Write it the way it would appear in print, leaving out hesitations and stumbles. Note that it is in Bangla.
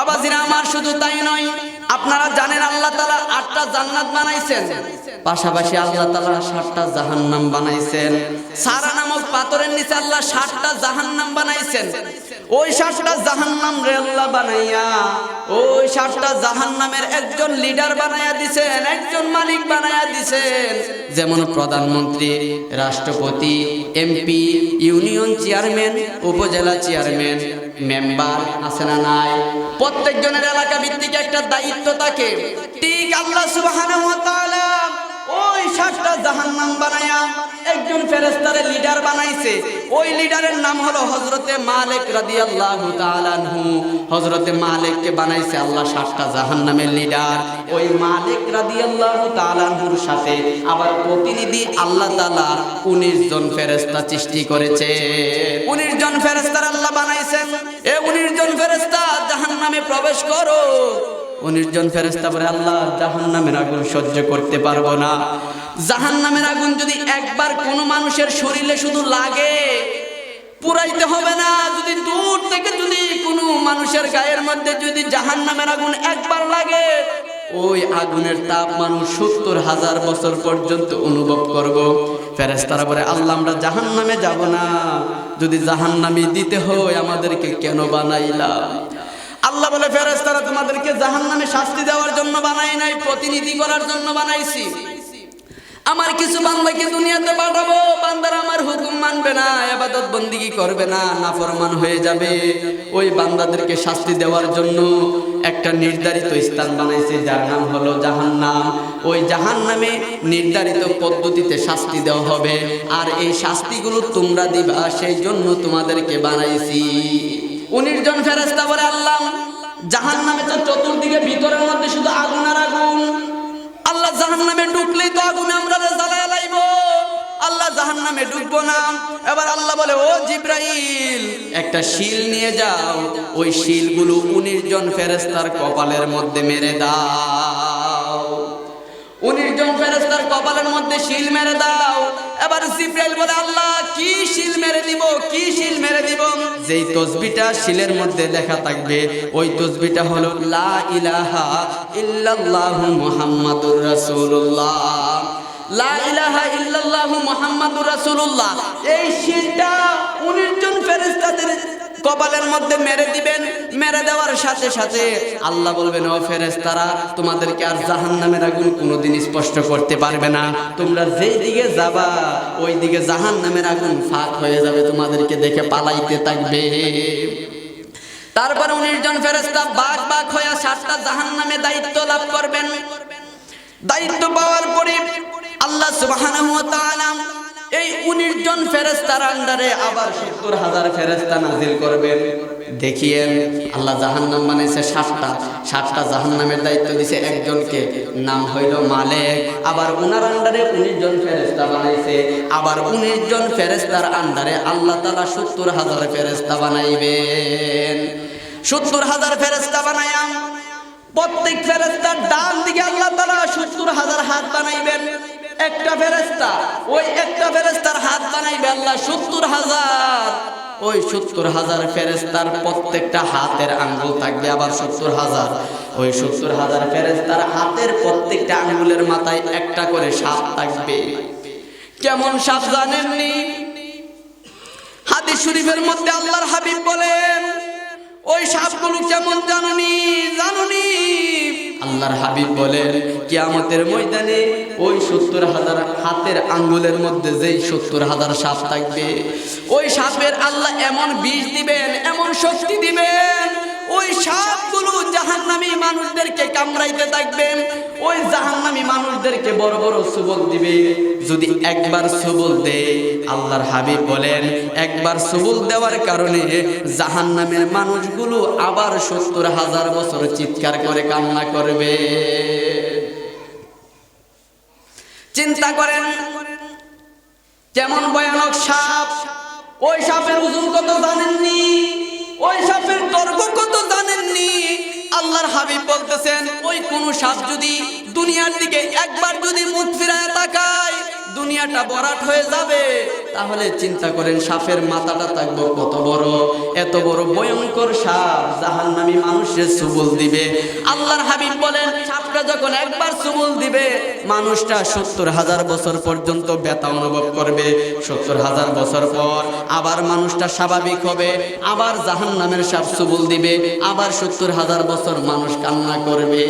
বাবাজিরা আমার, শুধু তাই নয়, আপনারা জানেন আল্লাহ তাআলা 8টা জান্নাত বানাইছেন, পাশাপাশি আল্লাহ তাআলা 7টা জাহান্নাম বানাইছেন। সারা নামক পাথরের নিচে আল্লাহ 7টা জাহান্নাম বানাইছেন। ওই 7টা জাহান্নাম রে আল্লাহ বানাইয়া ওই 7টা জাহান্নামের একজন লিডার বানাইয়া দিছেন, একজন মালিক বানাইয়া দিছেন। যেমন প্রধানমন্ত্রী, রাষ্ট্রপতি, এমপি, ইউনিয়ন চেয়ারম্যান, উপজেলা চেয়ারম্যান, মেম্বার আছে না নাই? প্রত্যেকজনের এলাকা ভিত্তিক একটা দায়িত্ব থাকে। ঠিক আল্লাহ সুবহানাহু ওয়া তাআলা ওই 7টা জাহান্নাম বানায়া একজন ফেরেশতারে লিডার বানাইছে। ওই লিডারের নাম হলো হযরতে মালিক রাদিয়াল্লাহু তাআলা আনহু। হযরতে মালিককে বানাইছে আল্লাহ 7টা জাহান্নামের লিডার। ওই মালিক রাদিয়াল্লাহু তাআলা আনহুর সাথে আবার প্রতিনিধি আল্লাহ তাআলা 19 জন ফেরেশতা সৃষ্টি করেছে। 19 জন ফেরেশতার আল্লাহ বানাইছেন। এই 19 জন ফেরেশতা জাহান্নামে প্রবেশ করো। 19 জন ফেরেশতা বলে, আল্লাহ জাহান্নামের আগুন সহ্য করতে পারবো না। জাহান্নামের আগুন যদি একবার কোনো মানুষের শরীরে শুধু লাগে, পুরাইতে হবে না। যদি দূর থেকে যদি কোনো মানুষের গায়ের মধ্যে যদি জাহান্নামের আগুন একবার লাগে, ওই আগুনের তাপ মানুষ 70,000 বছর পর্যন্ত অনুভব করব। ফেরেশতারা বলে, আল্লাহ আমরা জাহান্নামে যাব না, যদি জাহান্নামে দিতে হয় আমাদেরকে কেন বানাইলা? আল্লাহ বলে, ফেরেশতারা তোমাদেরকে জাহান্নামে শাস্তি দেওয়ার জন্য বানাই নাই, প্রতিনিধি করার জন্য বানাইছি। আমার কিছু বান্দাকে দুনিয়াতে পাঠাবো, বান্দারা আমার হুকুম মানবে না, ইবাদত বন্দেগী করবে না, নাফরমান হয়ে যাবে। ওই বান্দাদেরকে শাস্তি দেওয়ার জন্য একটা নির্ধারিত স্থান বানাইছে, যার নাম হলো জাহান্নাম। ওই জাহান্নামে নির্ধারিত পদ্ধতিতে শাস্তি দেওয়া হবে, আর এই শাস্তিগুলো তোমরা দিবা, সেই জন্য তোমাদেরকে বানাইছি। 19 জন ফেরেশতা বলে, আল্লাহ জাহান্নামে তো চতুর্দিকে ভিতরের মধ্যে শুধু আগুন আর আগুন, আল্লাহ জাহান্নামে ঢুকলেই তো আগুনে আমরা জ্বালায়া লাইব, আল্লাহ জাহান্নামে ঢুকবো না। এবার আল্লাহ বলে, ও জিবরাইল একটা শিল নিয়ে যাও, ওই শিলগুলো 19 জন ফেরেশতার কপালের মধ্যে মেরে দাও। 19 জন ফেরেশতার কপালের মধ্যে শিল মেরে দাও। এবার জিবরাইল বলে, আল্লাহ কি শিল মেরে দিব, কি শিল মেরে দিব? যেই তসবিহটা শিলের মধ্যে লেখা থাকবে, ওই তসবিহটা হলো লা ইলাহা ইল্লাল্লাহু মুহাম্মাদুর রাসূলুল্লাহ, লা ইলাহা ইল্লাল্লাহু মুহাম্মাদুর রাসূলুল্লাহ। এই শিলটা 19 জন ফেরেশতাদের কপালের মধ্যে মেরে দিবেন। মেরে দেওয়ার সাথে সাথে আল্লাহ বলবেন, ও ফেরেশতারা তোমাদেরকে আর জাহান্নামের আগুন কোনোদিন স্পষ্ট করতে পারবে না, তোমরা যেই দিকে যাবা ওই দিকে জাহান্নামের আগুন ফাঁক হয়ে যাবে, তোমাদেরকে দেখে পালাইতে থাকবে। তারপরে 19 জন ফেরেশতা বাক বাক হয়ে 7টা জাহান্নামে দায়িত্ব লাভ করবেন। দায়িত্ব পাওয়ার পরে আল্লাহ সুবহানাহু ওয়া তাআলা এই 19 জন ফেরেশতার আন্ডারে আবার 70,000 ফেরেশতা নাজিল করবেন। দেখিয়েন আল্লাহ জাহান্নাম বানাইছে 7টা জাহান্নামের দায়িত্ব দিছে একজনকে, নাম হইল মালিক। আবার ওনার আন্ডারে 19 জন ফেরেশতা বানাইছে, আবার 19 জন ফেরেশতার আন্ডারে আল্লাহ তাআলা 70,000 ফেরেশতা বানাইবেন। 70,000 ফেরেশতা বানায়া প্রত্যেক ফেরেশতার ডান দিকে আল্লাহ তাআলা 70,000 হাত বানাইবেন। একটা ফেরেশতা, ওই একটা ফেরেশতার হাত বানাইবে আল্লাহ 70,000। ওই 70,000 ফেরেশতার প্রত্যেকটা হাতের আঙ্গুল থাকবে আবার 70,000। ওই 70,000 ফেরেশতার হাতের প্রত্যেকটা আঙ্গুলের মাথায় একটা করে সাপ থাকবে। কেমন সাপ জানেননি? হাদিস শরীফের মধ্যে আল্লাহর হাবিব বলেন, ওই সাপগুলো কেমন জানুনি? আল্লাহর হাবিব বলেন, কিয়ামতের ময়দানে ওই 70,000 হাতের আঙ্গুলের মধ্যে যেই 70,000 সাপ থাকবে, ওই সাপের আল্লাহ এমন বিষ দিবেন, এমন শক্তি দিবেন, ওই সাপগুলো জাহান্নামী মানুষদেরকে কামড়াইতে থাকবেন। ওই জাহান্নামী মানুষদেরকে বড় বড় সুবল দিবে। যদি একবার সুবল দেয়, আল্লাহর হাবিব বলেন, একবার সুবল দেওয়ার কারণে জাহান্নামের মানুষগুলো আবার 70,000 বছর চিৎকার করে কান্না করবে। চিন্তা করেন কেমন ভয়ানক সাপ। ওই সাপের ওজন কত জানেননি? ওই সাপের দৈর্ঘ্য কত জানেননি? আল্লাহর হাবিব বলতেছেন, ওই কোন সাপ যদি দুনিয়ার দিকে একবার যদি মুখ ফিরায় তাকায়, দুনিয়াটা ভরাট হয়ে যাবে। তাহলে চিন্তা করেন সাপের মাথাটা থাকবে কত বড়। এত বড় ভয়ঙ্কর সাপ জাহান্নামী মানুষের চুবল দিবে। আল্লাহর হাবিব বলেন সাপটা যখন একবার চুবল দিবে মানুষটা 70,000 বছর পর্যন্ত ব্যথা অনুভব করবে। 70,000 বছর পর আবার মানুষটা স্বাভাবিক হবে, আবার জাহান্নামের সাপ চুবল দিবে, আবার 70,000 বছর মানুষ কান্না করবে।